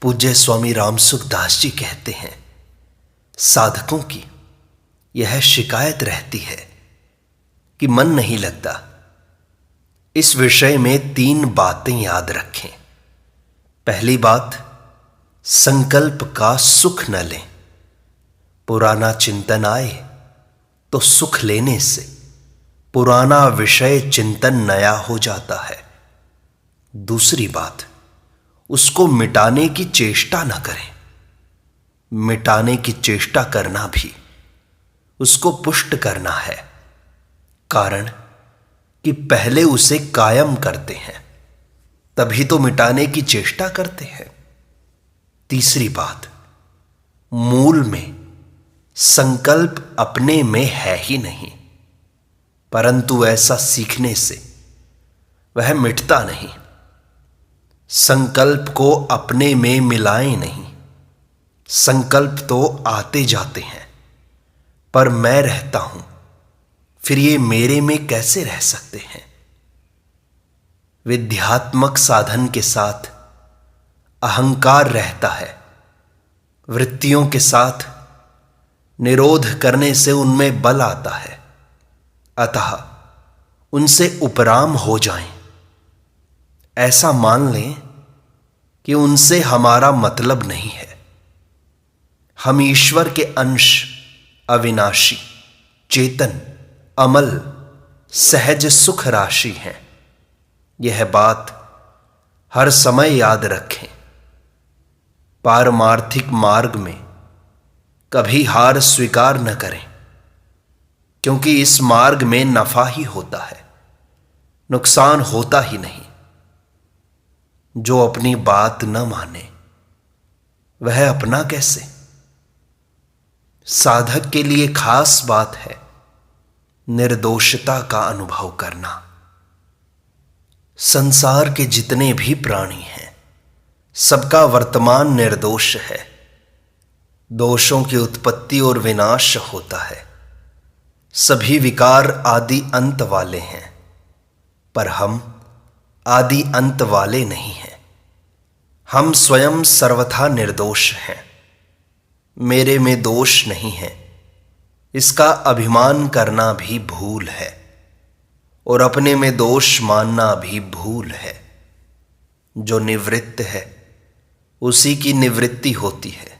पूज्य स्वामी रामसुख दास जी कहते हैं, साधकों की यह शिकायत रहती है कि मन नहीं लगता। इस विषय में 3 बातें याद रखें। पहली बात, संकल्प का सुख न लें। पुराना चिंतन आए तो सुख लेने से पुराना विषय चिंतन नया हो जाता है। दूसरी बात, उसको मिटाने की चेष्टा न करें। मिटाने की चेष्टा करना भी उसको पुष्ट करना है, कारण कि पहले उसे कायम करते हैं, तभी तो मिटाने की चेष्टा करते हैं। तीसरी बात, मूल में संकल्प अपने में है ही नहीं, परंतु ऐसा सीखने से वह मिटता नहीं। संकल्प को अपने में मिलाएं नहीं। संकल्प तो आते जाते हैं, पर मैं रहता हूं, फिर ये मेरे में कैसे रह सकते हैं। विध्यात्मक साधन के साथ अहंकार रहता है। वृत्तियों के साथ निरोध करने से उनमें बल आता है, अतः उनसे उपराम हो जाएं। ऐसा मान लें कि उनसे हमारा मतलब नहीं है। हम ईश्वर के अंश, अविनाशी, चेतन, अमल, सहज सुख राशि हैं। यह बात हर समय याद रखें। पारमार्थिक मार्ग में कभी हार स्वीकार न करें, क्योंकि इस मार्ग में नफा ही होता है, नुकसान होता ही नहीं। जो अपनी बात न माने वह अपना कैसे। साधक के लिए खास बात है निर्दोषता का अनुभव करना। संसार के जितने भी प्राणी हैं, सबका वर्तमान निर्दोष है। दोषों की उत्पत्ति और विनाश होता है। सभी विकार आदि अंत वाले हैं, पर हम आदि अंत वाले नहीं हैं। हम स्वयं सर्वथा निर्दोष हैं। मेरे में दोष नहीं है, इसका अभिमान करना भी भूल है, और अपने में दोष मानना भी भूल है। जो निवृत्त है उसी की निवृत्ति होती है,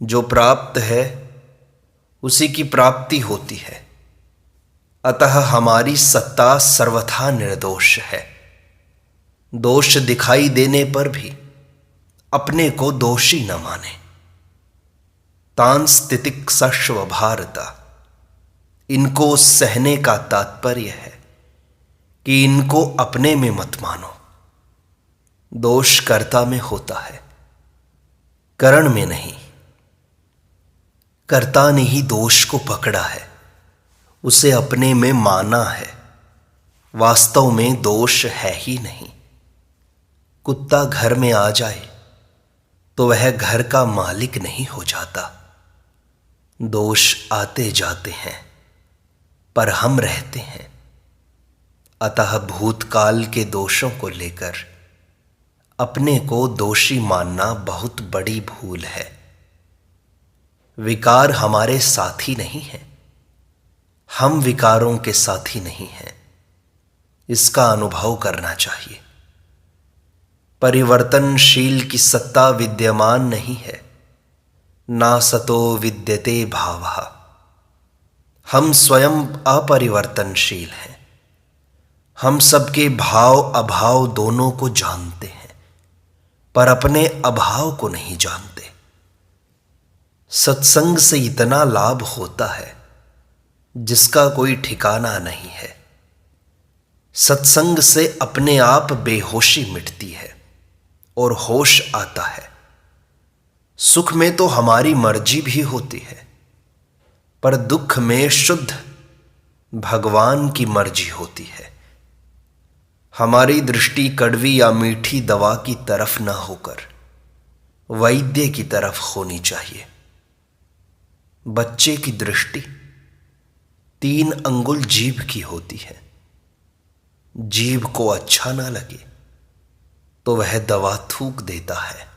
जो प्राप्त है उसी की प्राप्ति होती है। अतः हमारी सत्ता सर्वथा निर्दोष है। दोष दिखाई देने पर भी अपने को दोषी न माने। तान स्थितिक सश्व भारता, इनको सहने का तात्पर्य है कि इनको अपने में मत मानो। दोष कर्ता में होता है, करण में नहीं। कर्ता ने ही दोष को पकड़ा है, उसे अपने में माना है। वास्तव में दोष है ही नहीं। कुत्ता घर में आ जाए तो वह घर का मालिक नहीं हो जाता। दोष आते जाते हैं, पर हम रहते हैं। अतः भूतकाल के दोषों को लेकर अपने को दोषी मानना बहुत बड़ी भूल है। विकार हमारे साथी नहीं हैं, हम विकारों के साथी नहीं हैं। इसका अनुभव करना चाहिए। परिवर्तनशील की सत्ता विद्यमान नहीं है, ना सतो विद्यते भावः। हम स्वयं अपरिवर्तनशील हैं। हम सबके भाव अभाव दोनों को जानते हैं, पर अपने अभाव को नहीं जानते। सत्संग से इतना लाभ होता है जिसका कोई ठिकाना नहीं है। सत्संग से अपने आप बेहोशी मिटती है और होश आता है। सुख में तो हमारी मर्जी भी होती है, पर दुख में शुद्ध भगवान की मर्जी होती है। हमारी दृष्टि कड़वी या मीठी दवा की तरफ न होकर वैद्य की तरफ होनी चाहिए। बच्चे की दृष्टि 3 अंगुल जीभ की होती है। जीभ को अच्छा ना लगे तो वह दवा थूक देता है।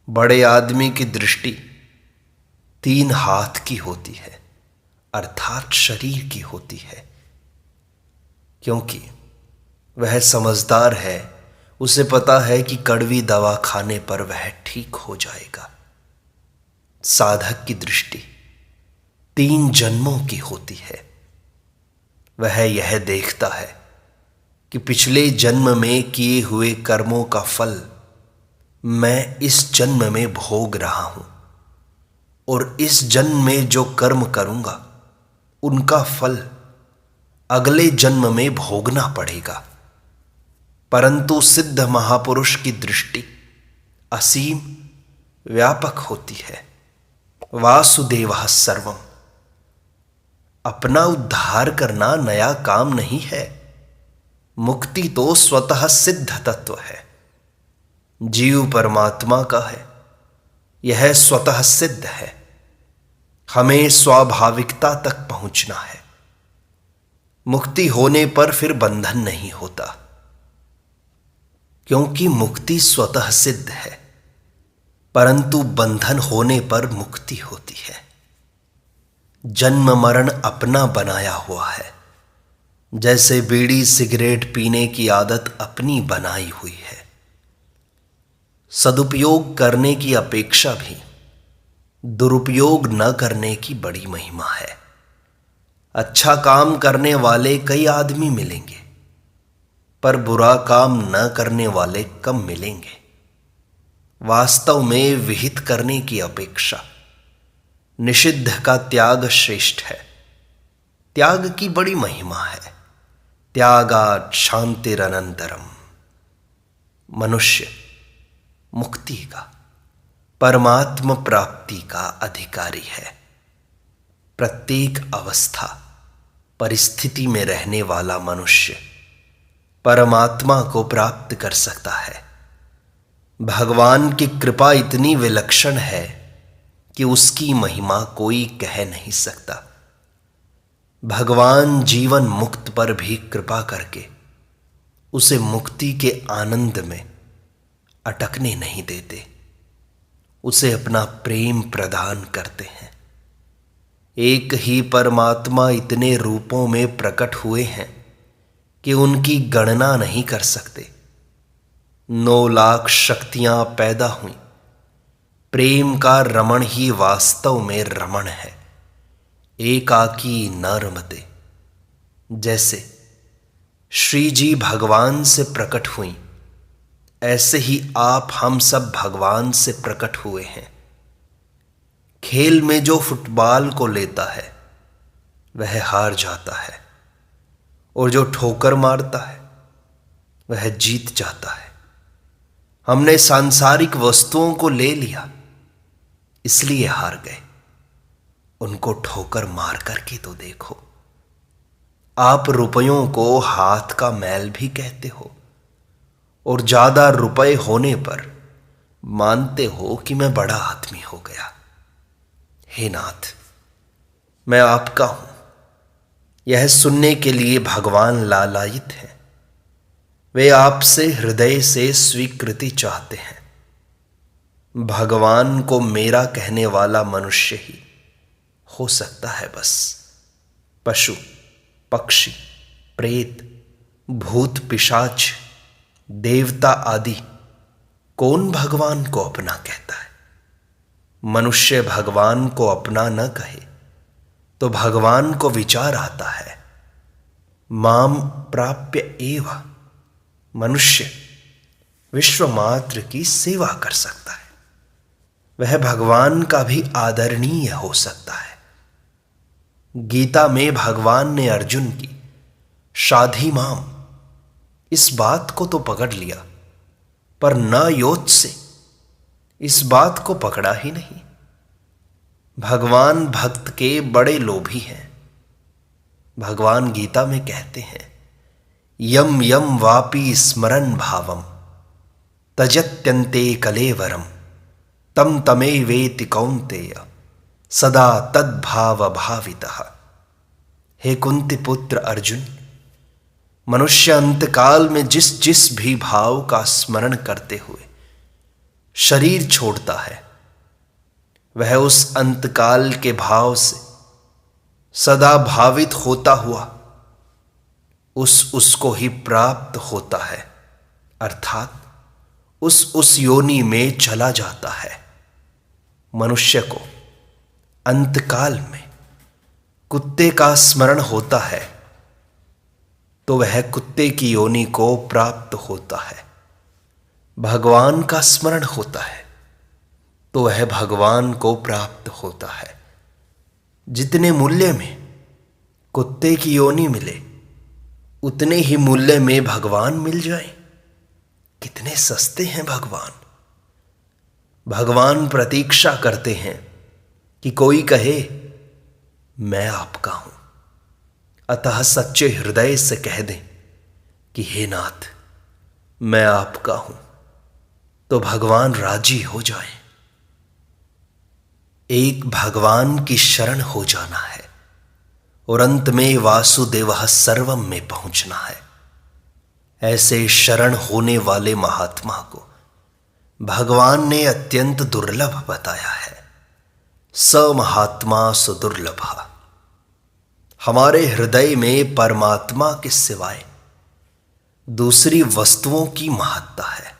बड़े आदमी की दृष्टि 3 हाथ की होती है, अर्थात शरीर की होती है, क्योंकि वह समझदार है। उसे पता है कि कड़वी दवा खाने पर वह ठीक हो जाएगा। साधक की दृष्टि 3 जन्मों की होती है। वह यह देखता है कि पिछले जन्म में किए हुए कर्मों का फल मैं इस जन्म में भोग रहा हूं, और इस जन्म में जो कर्म करूंगा उनका फल अगले जन्म में भोगना पड़ेगा। परंतु सिद्ध महापुरुष की दृष्टि असीम व्यापक होती है। वासुदेवः सर्वम। अपना उद्धार करना नया काम नहीं है। मुक्ति तो स्वतः सिद्ध तत्व है। जीव परमात्मा का है, यह स्वतः सिद्ध है। हमें स्वाभाविकता तक पहुंचना है। मुक्ति होने पर फिर बंधन नहीं होता, क्योंकि मुक्ति स्वतः सिद्ध है। परंतु बंधन होने पर मुक्ति होती है। जन्म मरण अपना बनाया हुआ है, जैसे बीड़ी सिगरेट पीने की आदत अपनी बनाई हुई है। सदुपयोग करने की अपेक्षा भी दुरुपयोग न करने की बड़ी महिमा है। अच्छा काम करने वाले कई आदमी मिलेंगे, पर बुरा काम न करने वाले कम मिलेंगे। वास्तव में विहित करने की अपेक्षा निषिद्ध का त्याग श्रेष्ठ है। त्याग की बड़ी महिमा है। त्यागात् शांतिरनंतरम। मनुष्य मुक्ति का, परमात्म प्राप्ति का अधिकारी है। प्रत्येक अवस्था परिस्थिति में रहने वाला मनुष्य परमात्मा को प्राप्त कर सकता है। भगवान की कृपा इतनी विलक्षण है कि उसकी महिमा कोई कह नहीं सकता। भगवान जीवन मुक्त पर भी कृपा करके उसे मुक्ति के आनंद में अटकने नहीं देते, उसे अपना प्रेम प्रदान करते हैं। एक ही परमात्मा इतने रूपों में प्रकट हुए हैं कि उनकी गणना नहीं कर सकते। 9 लाख शक्तियां पैदा हुई। प्रेम का रमण ही वास्तव में रमण है। एकाकी न रमते। जैसे श्री जी भगवान से प्रकट हुई, ऐसे ही आप हम सब भगवान से प्रकट हुए हैं। खेल में जो फुटबॉल को लेता है वह हार जाता है, और जो ठोकर मारता है वह जीत जाता है। हमने सांसारिक वस्तुओं को ले लिया, इसलिए हार गए। उनको ठोकर मार करके तो देखो। आप रुपयों को हाथ का मैल भी कहते हो, और ज्यादा रुपए होने पर मानते हो कि मैं बड़ा आदमी हो गया। हे नाथ, मैं आपका हूं, यह सुनने के लिए भगवान लालायित हैं। वे आपसे हृदय से स्वीकृति चाहते हैं। भगवान को मेरा कहने वाला मनुष्य ही हो सकता है। बस पशु पक्षी प्रेत भूत पिशाच देवता आदि कौन भगवान को अपना कहता है? मनुष्य भगवान को अपना न कहे तो भगवान को विचार आता है। माम प्राप्य एव। मनुष्य विश्व मात्र की सेवा कर सकता है। वह भगवान का भी आदरणीय हो सकता है। गीता में भगवान ने अर्जुन की शाधि माम इस बात को तो पकड़ लिया, पर न योत से इस बात को पकड़ा ही नहीं। भगवान भक्त के बड़े लोभी हैं। भगवान गीता में कहते हैं, यम यम वापि स्मरन् भावम तजत्यन्ते कलेवरम तम तमेवेति कौन्तेय सदा तद्भाव भावितः। हे कुंती पुत्र अर्जुन, मनुष्य अंतकाल में जिस जिस भी भाव का स्मरण करते हुए शरीर छोड़ता है, वह उस अंतकाल के भाव से सदा भावित होता हुआ उसको ही प्राप्त होता है, अर्थात उस योनि में चला जाता है। मनुष्य को अंतकाल में कुत्ते का स्मरण होता है तो वह कुत्ते की योनि को प्राप्त होता है। भगवान का स्मरण होता है तो वह भगवान को प्राप्त होता है। जितने मूल्य में कुत्ते की योनि मिले उतने ही मूल्य में भगवान मिल जाए। कितने सस्ते हैं भगवान। भगवान प्रतीक्षा करते हैं कि कोई कहे मैं आपका हूं, अतः सच्चे हृदय से कह दें कि हे नाथ मैं आपका हूं, तो भगवान राजी हो जाए। एक भगवान की शरण हो जाना है और अंत में वासुदेवः सर्वम में पहुंचना है। ऐसे शरण होने वाले महात्मा को भगवान ने अत्यंत दुर्लभ बताया है। स महात्मा सुदुर्लभः। हमारे हृदय में परमात्मा के सिवाय दूसरी वस्तुओं की महत्ता है।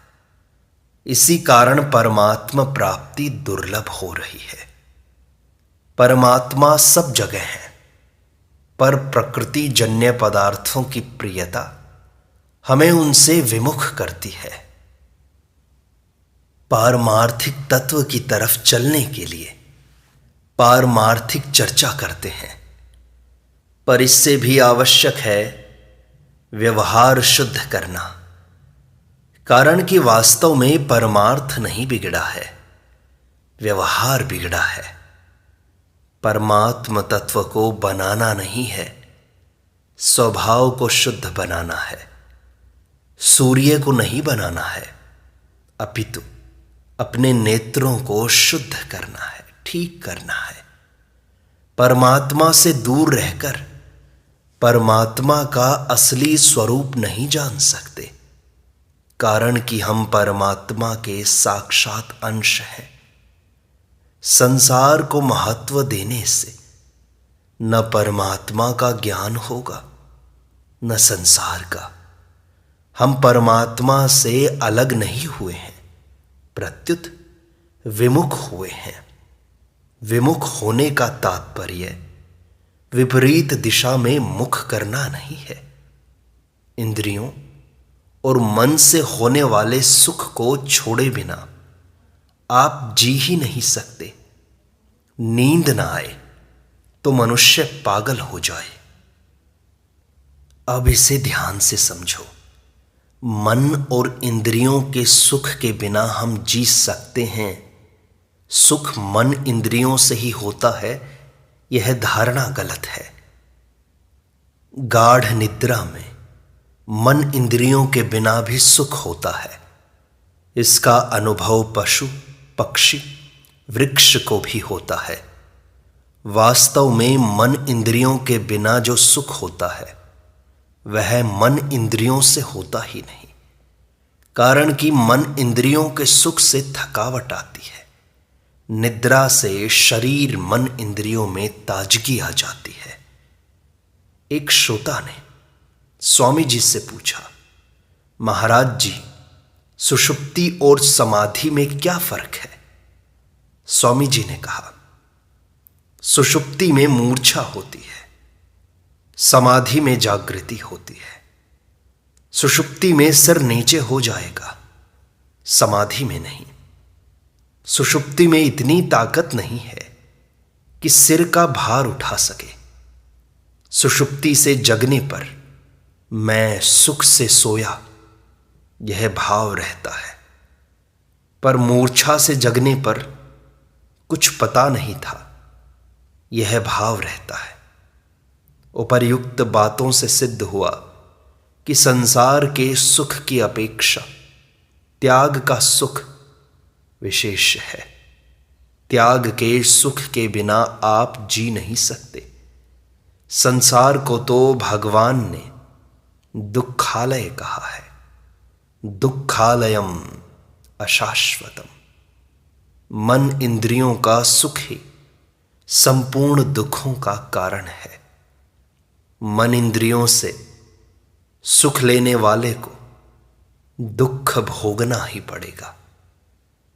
इसी कारण परमात्मा प्राप्ति दुर्लभ हो रही है। परमात्मा सब जगह है, पर प्रकृति जन्य पदार्थों की प्रियता हमें उनसे विमुख करती है। पारमार्थिक तत्व की तरफ चलने के लिए पारमार्थिक चर्चा करते हैं, पर इससे भी आवश्यक है व्यवहार शुद्ध करना। कारण कि वास्तव में परमार्थ नहीं बिगड़ा है, व्यवहार बिगड़ा है। परमात्म तत्व को बनाना नहीं है, स्वभाव को शुद्ध बनाना है। सूर्य को नहीं बनाना है, अपितु अपने नेत्रों को शुद्ध करना है, ठीक करना है। परमात्मा से दूर रहकर परमात्मा का असली स्वरूप नहीं जान सकते, कारण कि हम परमात्मा के साक्षात अंश हैं। संसार को महत्व देने से न परमात्मा का ज्ञान होगा न संसार का। हम परमात्मा से अलग नहीं हुए हैं, प्रत्युत विमुख हुए हैं। विमुख होने का तात्पर्य विपरीत दिशा में मुख करना नहीं है। इंद्रियों और मन से होने वाले सुख को छोड़े बिना आप जी ही नहीं सकते। नींद ना आए तो मनुष्य पागल हो जाए। अब इसे ध्यान से समझो। मन और इंद्रियों के सुख के बिना हम जी सकते हैं। सुख मन इंद्रियों से ही होता है, यह धारणा गलत है। गाढ़ निद्रा में मन इंद्रियों के बिना भी सुख होता है। इसका अनुभव पशु पक्षी वृक्ष को भी होता है। वास्तव में मन इंद्रियों के बिना जो सुख होता है वह मन इंद्रियों से होता ही नहीं, कारण कि मन इंद्रियों के सुख से थकावट आती है। निद्रा से शरीर मन इंद्रियों में ताजगी आ जाती है। एक श्रोता ने स्वामी जी से पूछा, महाराज जी, सुषुप्ति और समाधि में क्या फर्क है? स्वामी जी ने कहा, सुषुप्ति में मूर्छा होती है, समाधि में जागृति होती है। सुषुप्ति में सिर नीचे हो जाएगा, समाधि में नहीं। सुषुप्ति में इतनी ताकत नहीं है कि सिर का भार उठा सके। सुषुप्ति से जगने पर मैं सुख से सोया, यह भाव रहता है, पर मूर्छा से जगने पर कुछ पता नहीं था, यह भाव रहता है। उपर्युक्त बातों से सिद्ध हुआ कि संसार के सुख की अपेक्षा त्याग का सुख विशेष है। त्याग के सुख के बिना आप जी नहीं सकते। संसार को तो भगवान ने दुखालय कहा है, दुखालयम अशाश्वतम। मन इंद्रियों का सुख ही संपूर्ण दुखों का कारण है। मन इंद्रियों से सुख लेने वाले को दुख भोगना ही पड़ेगा।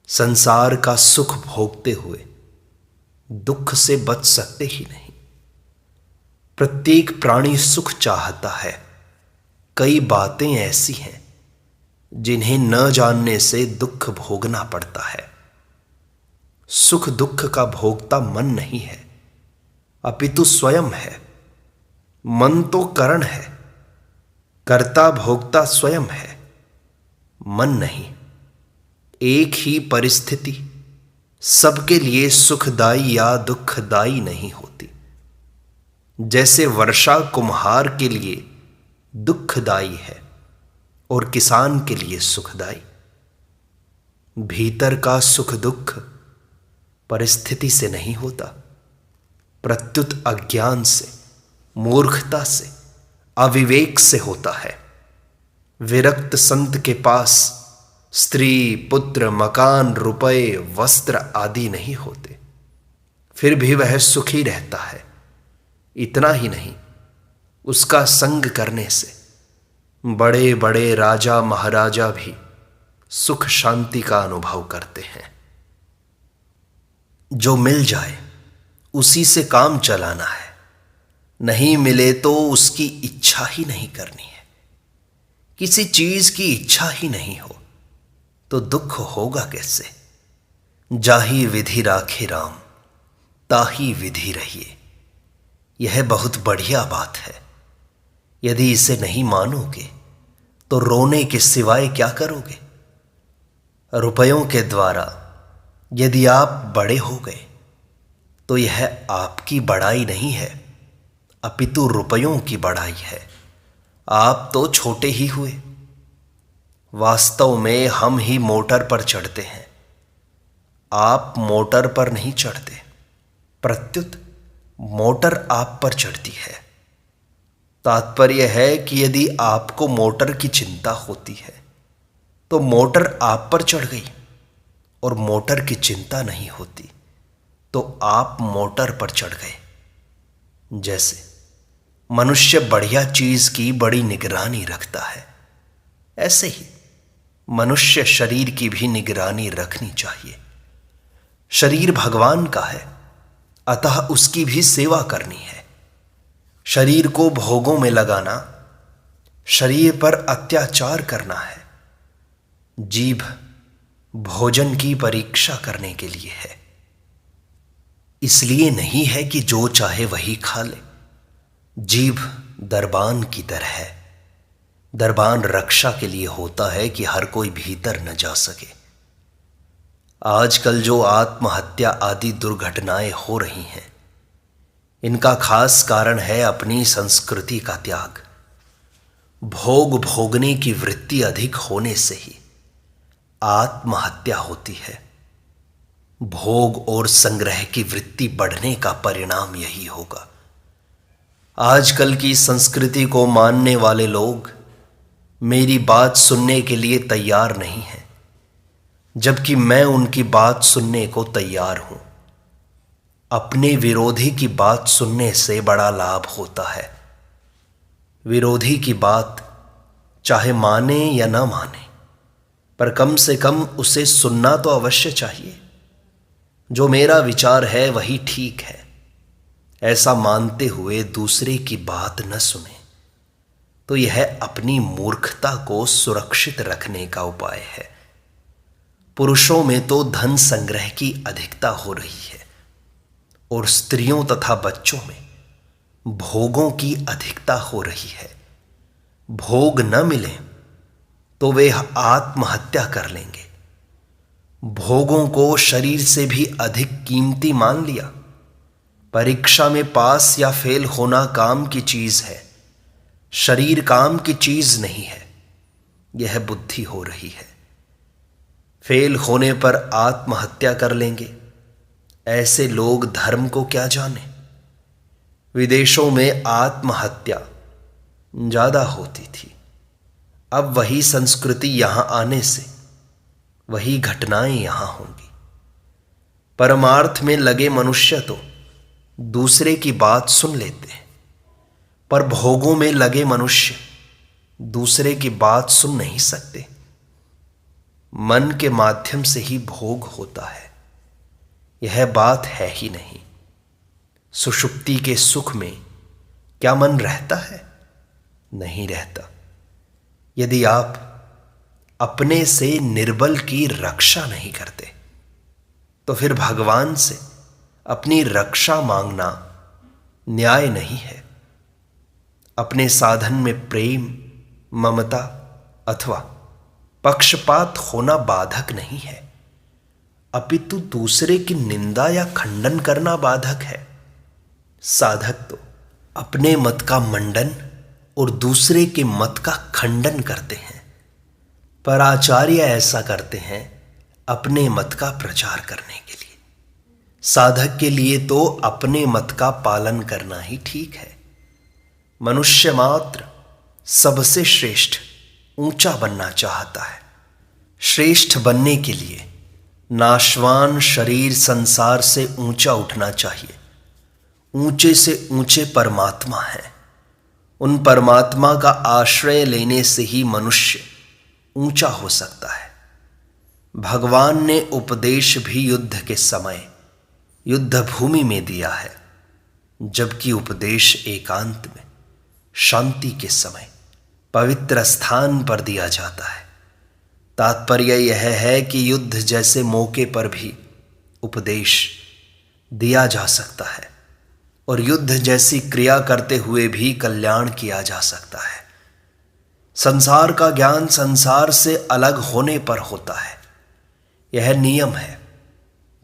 संसार का सुख भोगते हुए दुख से बच सकते ही नहीं। प्रत्येक प्राणी सुख चाहता है। कई बातें ऐसी हैं जिन्हें न जानने से दुख भोगना पड़ता है। सुख दुख का भोगता मन नहीं है, अपितु स्वयं है। मन तो कारण है, कर्ता भोगता स्वयं है, मन नहीं। एक ही परिस्थिति सबके लिए सुखदायी या दुखदायी नहीं होती। जैसे वर्षा कुम्हार के लिए दुखदायी है और किसान के लिए सुखदायी। भीतर का सुख दुख परिस्थिति से नहीं होता, प्रत्युत अज्ञान से, मूर्खता से, अविवेक से होता है। विरक्त संत के पास स्त्री, पुत्र, मकान, रुपए, वस्त्र आदि नहीं होते, फिर भी वह सुखी रहता है। इतना ही नहीं, उसका संग करने से बड़े बड़े राजा महाराजा भी सुख शांति का अनुभव करते हैं। जो मिल जाए उसी से काम चलाना है, नहीं मिले तो उसकी इच्छा ही नहीं करनी है। किसी चीज की इच्छा ही नहीं हो तो दुख होगा कैसे। जाही विधि राखे राम, ताही विधि रहिए। यह बहुत बढ़िया बात है। यदि इसे नहीं मानोगे तो रोने के सिवाय क्या करोगे। रुपयों के द्वारा यदि आप बड़े हो गए तो यह आपकी बड़ाई नहीं है, अपितु रुपयों की बड़ाई है। आप तो छोटे ही हुए। वास्तव में हम ही मोटर पर चढ़ते हैं, आप मोटर पर नहीं चढ़ते, प्रत्युत मोटर आप पर चढ़ती है। तात्पर्य है कि यदि आपको मोटर की चिंता होती है तो मोटर आप पर चढ़ गई, और मोटर की चिंता नहीं होती तो आप मोटर पर चढ़ गए। जैसे मनुष्य बढ़िया चीज की बड़ी निगरानी रखता है, ऐसे ही मनुष्य शरीर की भी निगरानी रखनी चाहिए। शरीर भगवान का है, अतः उसकी भी सेवा करनी है। शरीर को भोगों में लगाना, शरीर पर अत्याचार करना है। जीभ भोजन की परीक्षा करने के लिए है, इसलिए नहीं है कि जो चाहे वही खा ले। जीभ दरबान की तरह है। दरबान रक्षा के लिए होता है कि हर कोई भीतर न जा सके। आजकल जो आत्महत्या आदि दुर्घटनाएं हो रही हैं, इनका खास कारण है अपनी संस्कृति का त्याग। भोग भोगने की वृत्ति अधिक होने से ही आत्महत्या होती है। भोग और संग्रह की वृत्ति बढ़ने का परिणाम यही होगा। आजकल की संस्कृति को मानने वाले लोग मेरी बात सुनने के लिए तैयार नहीं हैं, जबकि मैं उनकी बात सुनने को तैयार हूं। अपने विरोधी की बात सुनने से बड़ा लाभ होता है। विरोधी की बात चाहे माने या ना माने, पर कम से कम उसे सुनना तो अवश्य चाहिए। जो मेरा विचार है वही ठीक है, ऐसा मानते हुए दूसरे की बात न सुने तो यह अपनी मूर्खता को सुरक्षित रखने का उपाय है। पुरुषों में तो धन संग्रह की अधिकता हो रही है और स्त्रियों तथा बच्चों में भोगों की अधिकता हो रही है। भोग न मिले तो वे आत्महत्या कर लेंगे। भोगों को शरीर से भी अधिक कीमती मान लिया। परीक्षा में पास या फेल होना काम की चीज है, शरीर काम की चीज नहीं है। यह बुद्धि हो रही है। फेल होने पर आत्महत्या कर लेंगे। ऐसे लोग धर्म को क्या जाने। विदेशों में आत्महत्या ज्यादा होती थी, अब वही संस्कृति यहां आने से वही घटनाएं यहां होंगी। परमार्थ में लगे मनुष्य तो दूसरे की बात सुन लेते हैं, पर भोगों में लगे मनुष्य दूसरे की बात सुन नहीं सकते। मन के माध्यम से ही भोग होता है, यह बात है ही नहीं। सुषुप्ति के सुख में क्या मन रहता है? नहीं रहता। यदि आप अपने से निर्बल की रक्षा नहीं करते तो फिर भगवान से अपनी रक्षा मांगना न्याय नहीं है। अपने साधन में प्रेम, ममता अथवा पक्षपात होना बाधक नहीं है, अपितु दूसरे की निंदा या खंडन करना बाधक है। साधक तो अपने मत का मंडन और दूसरे के मत का खंडन करते हैं, पर आचार्य ऐसा करते हैं अपने मत का प्रचार करने के लिए। साधक के लिए तो अपने मत का पालन करना ही ठीक है। मनुष्य मात्र सबसे श्रेष्ठ, ऊंचा बनना चाहता है। श्रेष्ठ बनने के लिए नाशवान शरीर संसार से ऊंचा उठना चाहिए। ऊंचे से ऊंचे परमात्मा है। उन परमात्मा का आश्रय लेने से ही मनुष्य ऊंचा हो सकता है। भगवान ने उपदेश भी युद्ध के समय, युद्ध भूमि में दिया है, जबकि उपदेश एकांत में, शांति के समय, पवित्र स्थान पर दिया जाता है। तात्पर्य यह है कि युद्ध जैसे मौके पर भी उपदेश दिया जा सकता है और युद्ध जैसी क्रिया करते हुए भी कल्याण किया जा सकता है। संसार का ज्ञान संसार से अलग होने पर होता है, यह नियम है,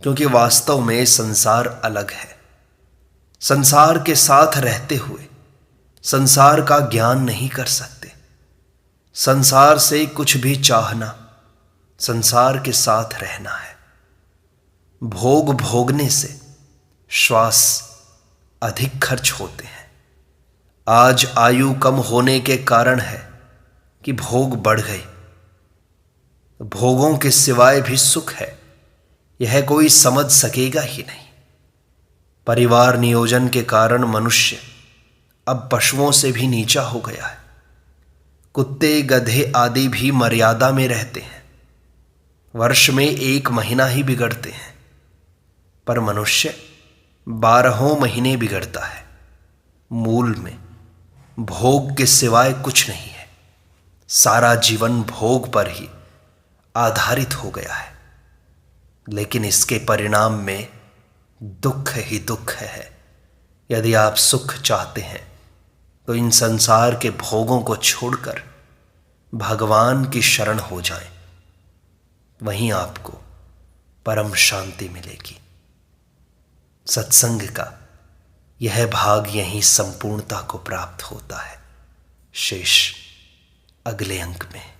क्योंकि वास्तव में संसार अलग है। संसार के साथ रहते हुए संसार का ज्ञान नहीं कर सकते। संसार से कुछ भी चाहना संसार के साथ रहना है। भोग भोगने से श्वास अधिक खर्च होते हैं। आज आयु कम होने के कारण है कि भोग बढ़ गए। भोगों के सिवाय भी सुख है, यह कोई समझ सकेगा ही नहीं। परिवार नियोजन के कारण मनुष्य अब पशुओं से भी नीचा हो गया है। कुत्ते, गधे आदि भी मर्यादा में रहते हैं। वर्ष में 1 महीना ही बिगड़ते हैं, पर मनुष्य 12 महीने बिगड़ता है। मूल में भोग के सिवाय कुछ नहीं है। सारा जीवन भोग पर ही आधारित हो गया है, लेकिन इसके परिणाम में दुख ही दुख है। यदि आप सुख चाहते हैं तो इन संसार के भोगों को छोड़कर भगवान की शरण हो जाएं, वहीं आपको परम शांति मिलेगी। सत्संग का यह भाग यहीं संपूर्णता को प्राप्त होता है। शेष अगले अंक में।